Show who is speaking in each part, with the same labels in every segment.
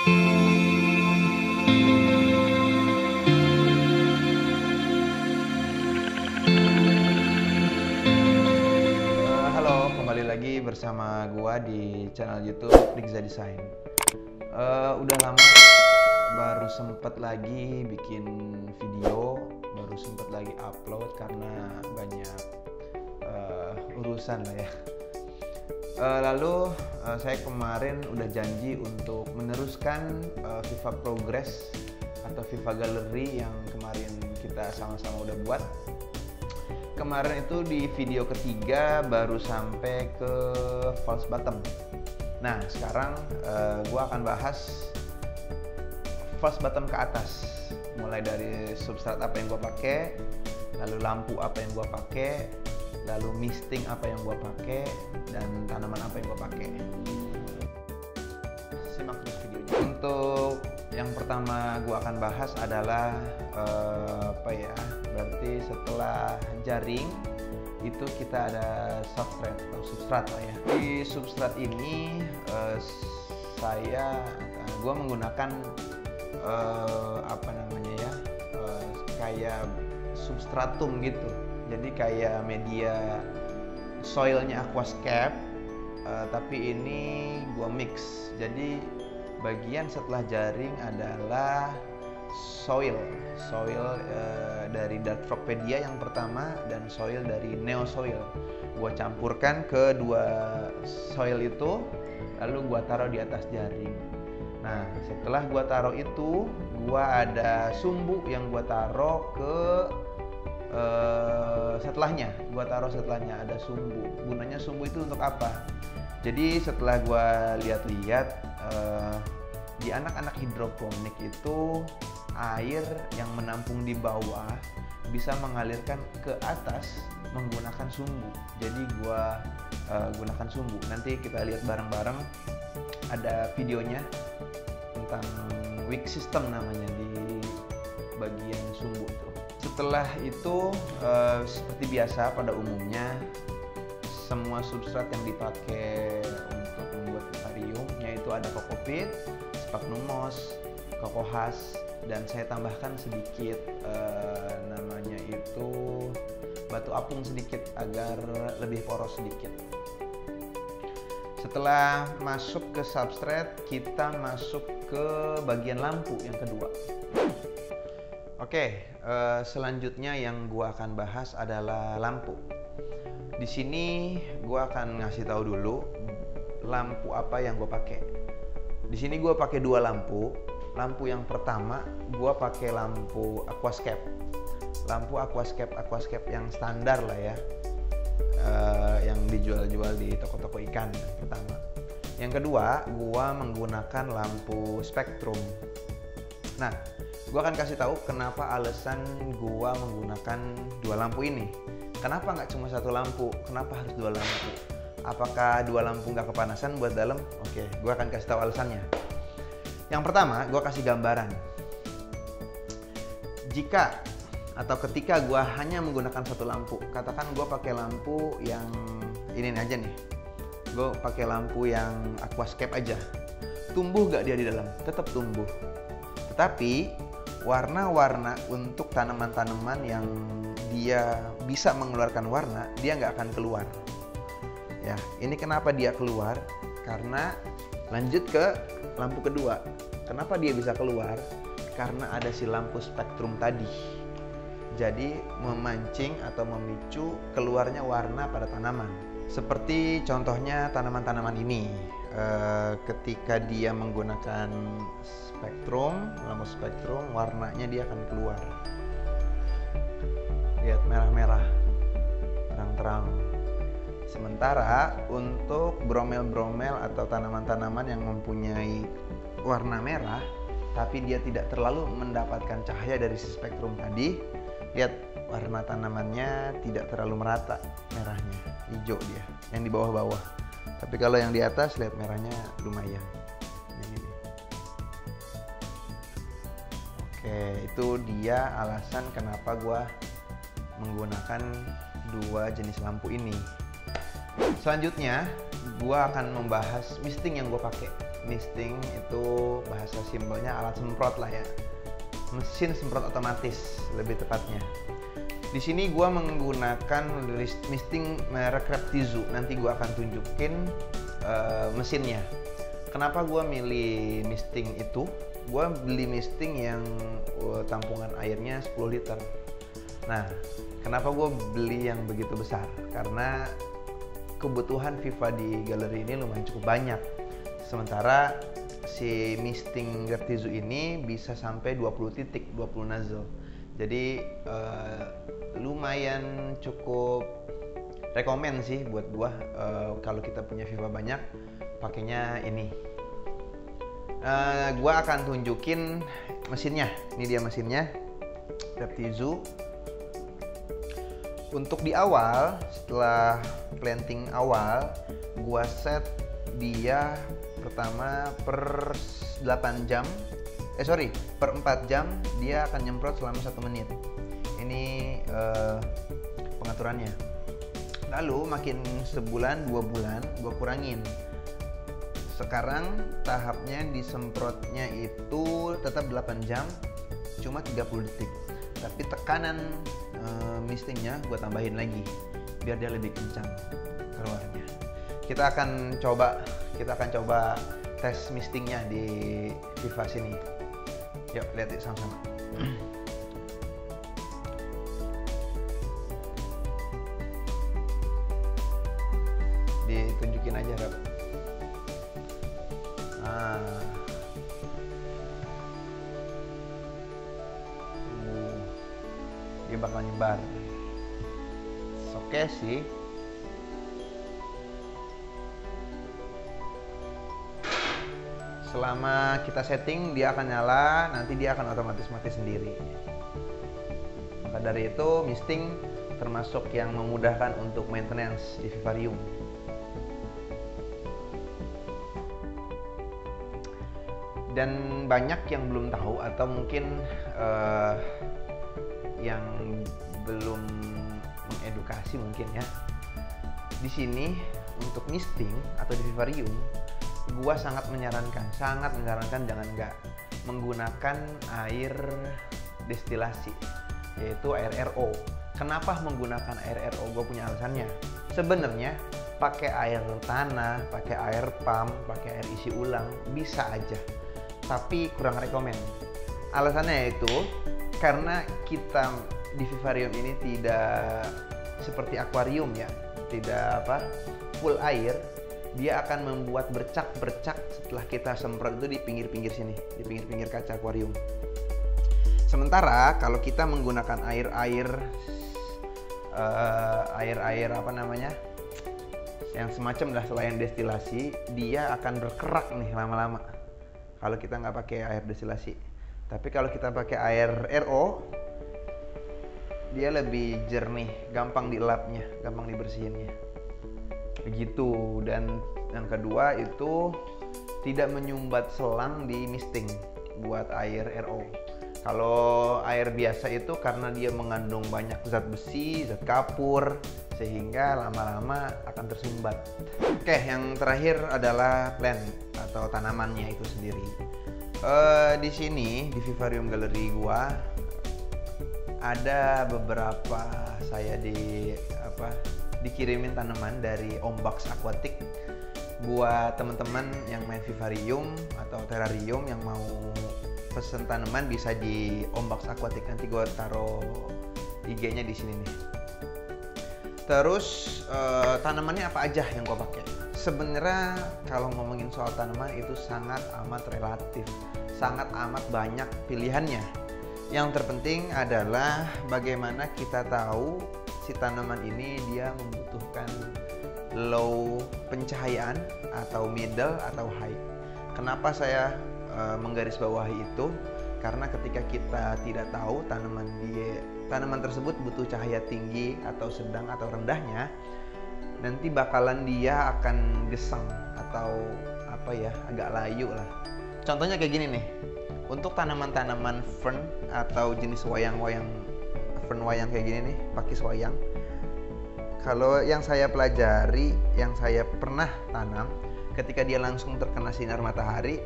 Speaker 1: Halo, kembali lagi bersama gua di channel YouTube Rigza Design. Udah lama baru sempet lagi bikin video, baru sempet lagi upload karena banyak urusan lah ya. Lalu saya kemarin udah janji untuk meneruskan Viva Progress atau Viva Gallery yang kemarin kita sama-sama udah buat. Kemarin itu di video ketiga baru sampai ke false bottom. Nah sekarang gue akan bahas false bottom ke atas, mulai dari substrat apa yang gue pakai, lalu lampu apa yang gue pakai, lalu misting apa yang gue pakai, dan tanaman apa yang gue pakai. Simak terus videonya. Untuk yang pertama gue akan bahas adalah berarti setelah jaring itu kita ada substrat atau substrat lah ya. Di substrat ini gue menggunakan kayak substratum gitu. Jadi kayak media soilnya aquascape, tapi ini gue mix. Jadi bagian setelah jaring adalah soil dari Dartfrogpedia yang pertama dan soil dari Neosoil. Gua campurkan ke dua soil itu, lalu gua taruh di atas jaring. Nah setelah gua taruh itu, gua ada sumbu yang gua taruh ke setelahnya. Gua taruh setelahnya ada sumbu. Gunanya sumbu itu untuk apa? Jadi setelah gua lihat-lihat, di anak-anak hidroponik itu air yang menampung di bawah bisa mengalirkan ke atas menggunakan sumbu. Jadi gua gunakan sumbu. Nanti kita lihat bareng-bareng, ada videonya tentang wick system namanya di bagian sumbu itu. Setelah itu seperti biasa pada umumnya semua substrat yang dipakai untuk membuat aquarium yaitu ada kokopit, sphagnum moss, cocohas, dan saya tambahkan sedikit namanya itu batu apung sedikit agar lebih poros sedikit. Setelah masuk ke substrat, kita masuk ke bagian lampu yang kedua. Oke, selanjutnya yang gua akan bahas adalah lampu. Di sini gua akan ngasih tahu dulu lampu apa yang gua pakai. Di sini gua pakai dua lampu. Lampu yang pertama gua pakai lampu aquascape. Lampu aquascape yang standar lah ya. Yang dijual-jual di toko-toko ikan pertama. Yang kedua, gua menggunakan lampu spektrum. Nah, gua akan kasih tahu kenapa alasan gua menggunakan dua lampu ini. Kenapa nggak cuma satu lampu? Kenapa harus dua lampu? Apakah dua lampu nggak kepanasan buat dalam? Oke, gua akan kasih tahu alasannya. Yang pertama, gue kasih gambaran. Jika atau ketika gue hanya menggunakan satu lampu, katakan gue pakai lampu yang ini aja nih, gue pakai lampu yang aquascape aja, tumbuh gak dia di dalam? Tetap tumbuh. Tetapi warna-warna untuk tanaman-tanaman yang dia bisa mengeluarkan warna, dia nggak akan keluar. Ya, ini kenapa dia keluar? Karena lanjut ke lampu kedua. Kenapa dia bisa keluar? Karena ada si lampu spektrum tadi. Jadi memancing atau memicu keluarnya warna pada tanaman. Seperti contohnya tanaman-tanaman ini. Ketika dia menggunakan lampu spektrum, warnanya dia akan keluar. Lihat merah-merah, terang-terang. Sementara untuk bromel-bromel atau tanaman-tanaman yang mempunyai warna merah, tapi dia tidak terlalu mendapatkan cahaya dari si spektrum tadi, lihat warna tanamannya tidak terlalu merata merahnya, hijau dia, yang di bawah-bawah. Tapi kalau yang di atas, lihat merahnya lumayan. Ini. Oke, itu dia alasan kenapa gua menggunakan dua jenis lampu ini. Selanjutnya, gue akan membahas misting yang gue pakai. Misting itu bahasa simpelnya alat semprot lah ya, mesin semprot otomatis lebih tepatnya. Di sini gua menggunakan misting merek Reptizu. Nanti gua akan tunjukin mesinnya. Kenapa gua milih misting itu? Gua beli misting yang tampungan airnya 10 liter. Nah, kenapa gua beli yang begitu besar? Karena kebutuhan FIFA di galeri ini lumayan cukup banyak. Sementara si misting Reptizu ini bisa sampai 20 titik, 20 nozzle. Jadi lumayan cukup rekomen sih buat gua kalau kita punya FIFA banyak pakainya ini. Gua akan tunjukin mesinnya. Ini dia mesinnya Reptizu. Untuk di awal, setelah planting awal, gua set dia pertama per 8 jam. Per 4 jam dia akan nyemprot selama 1 menit. Ini pengaturannya. Lalu makin sebulan 2 bulan gue kurangin. Sekarang tahapnya disemprotnya itu tetap 8 jam, cuma 30 detik. Tapi tekanan mistingnya gue tambahin lagi biar dia lebih kencang keluarnya. Kita akan coba tes mistingnya di FIFA sini. Yuk, lihat yuk sama-sama. Ditunjukin aja, Rap. Dia bakal nyebar. Oke sih. Selama kita setting dia akan nyala, nanti dia akan otomatis mati sendiri. Maka dari itu misting termasuk yang memudahkan untuk maintenance di vivarium. Dan banyak yang belum tahu atau mungkin yang belum mengedukasi mungkin ya. Di sini untuk misting atau di vivarium gua sangat menyarankan jangan nggak menggunakan air destilasi, yaitu air RO. Kenapa menggunakan air RO? Gue punya alasannya. Sebenarnya pakai air tanah, pakai air pump, pakai air isi ulang bisa aja, tapi kurang rekomen. Alasannya yaitu karena kita di vivarium ini tidak seperti akuarium ya, tidak full air. Dia akan membuat bercak-bercak setelah kita semprot itu di pinggir-pinggir sini, di pinggir-pinggir kaca akuarium. Sementara kalau kita menggunakan air yang semacam lah selain destilasi, dia akan berkerak nih lama-lama kalau kita nggak pakai air destilasi. Tapi kalau kita pakai air RO, dia lebih jernih, gampang dielapnya, gampang dibersihinnya. Begitu. Dan yang kedua itu tidak menyumbat selang di misting buat air RO. Kalau air biasa itu karena dia mengandung banyak zat besi, zat kapur, sehingga lama-lama akan tersumbat. Oke, yang terakhir adalah plant atau tanamannya itu sendiri. Di sini di vivarium galeri gua ada beberapa saya dikirimin tanaman dari Ombox Aquatic. Buat teman-teman yang main vivarium atau terrarium yang mau pesen tanaman bisa di Ombox Aquatic. Nanti gue taruh IG-nya di sini nih. Terus tanamannya apa aja yang gue pakai? Sebenarnya kalau ngomongin soal tanaman itu sangat amat relatif, sangat amat banyak pilihannya. Yang terpenting adalah bagaimana kita tahu si tanaman ini dia membutuhkan low pencahayaan atau middle atau high. Kenapa saya menggarisbawahi itu? Karena ketika kita tidak tahu tanaman tersebut butuh cahaya tinggi atau sedang atau rendahnya, nanti bakalan dia akan geseng atau agak layu lah. Contohnya kayak gini nih. Untuk tanaman-tanaman fern atau jenis fern wayang kayak gini nih, pakis wayang. Kalau yang saya pelajari, yang saya pernah tanam, ketika dia langsung terkena sinar matahari,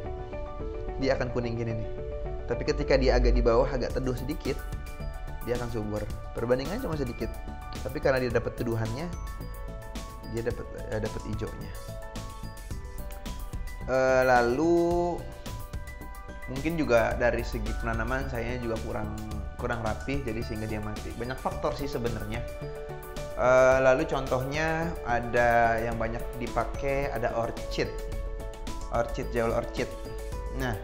Speaker 1: dia akan kuning gini nih. Tapi ketika dia agak di bawah, agak teduh sedikit, dia akan subur. Perbandingannya cuma sedikit, tapi karena dia dapat teduhannya, dia dapat hijaunya. Lalu mungkin juga dari segi penanaman saya juga kurang rapih, jadi sehingga dia mati. Banyak faktor sih sebenarnya. Lalu contohnya ada yang banyak dipakai, ada orchid, jewel orchid. Nah,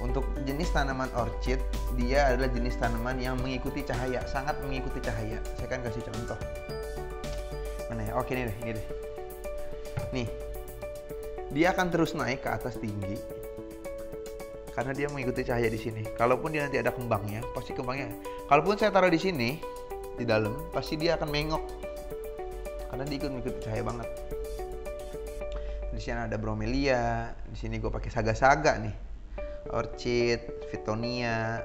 Speaker 1: untuk jenis tanaman orchid, dia adalah jenis tanaman yang mengikuti cahaya, sangat mengikuti cahaya. Saya kan kasih contoh. Mana ya? Oke, ini deh. Nih, dia akan terus naik ke atas tinggi karena dia mengikuti cahaya di sini. Kalaupun dia nanti ada kembangnya, pasti kembangnya. Kalaupun saya taruh di sini, di dalam, pasti dia akan mengok karena dia ikut mengikuti cahaya banget. Di sini ada bromelia, di sini gue pakai saga-saga nih, orchid, fittonia,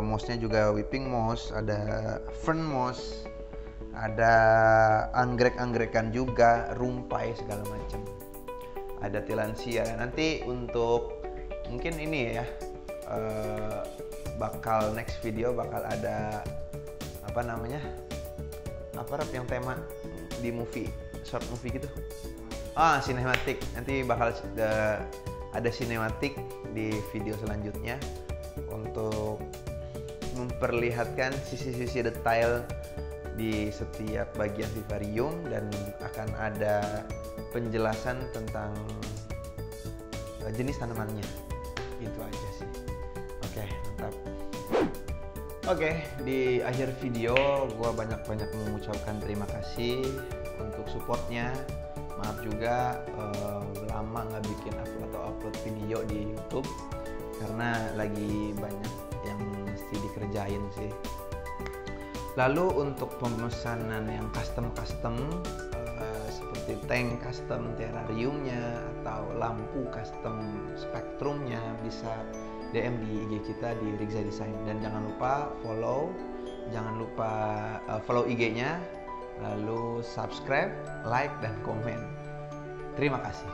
Speaker 1: mossnya juga weeping moss, ada fern moss, ada anggrek-anggerekan juga, rumpai segala macam. Ada tilansia. Nanti untuk mungkin ini ya, bakal next video bakal ada apa namanya, yang tema di movie, short movie gitu. Sinematik. Nanti bakal ada sinematik di video selanjutnya untuk memperlihatkan sisi-sisi detail di setiap bagian vivarium, dan akan ada penjelasan tentang jenis tanamannya. Itu aja sih. Oke, mantap. Oke, di akhir video gua banyak-banyak mengucapkan terima kasih untuk supportnya. Maaf juga lama nggak bikin upload video di YouTube karena lagi banyak yang mesti dikerjain sih. Lalu untuk pemesanan yang custom seperti tank custom terrariumnya atau lampu custom spektrumnya, bisa DM di IG kita di Rigza Design. Dan jangan lupa follow IG-nya, lalu subscribe, like, dan komen. Terima kasih.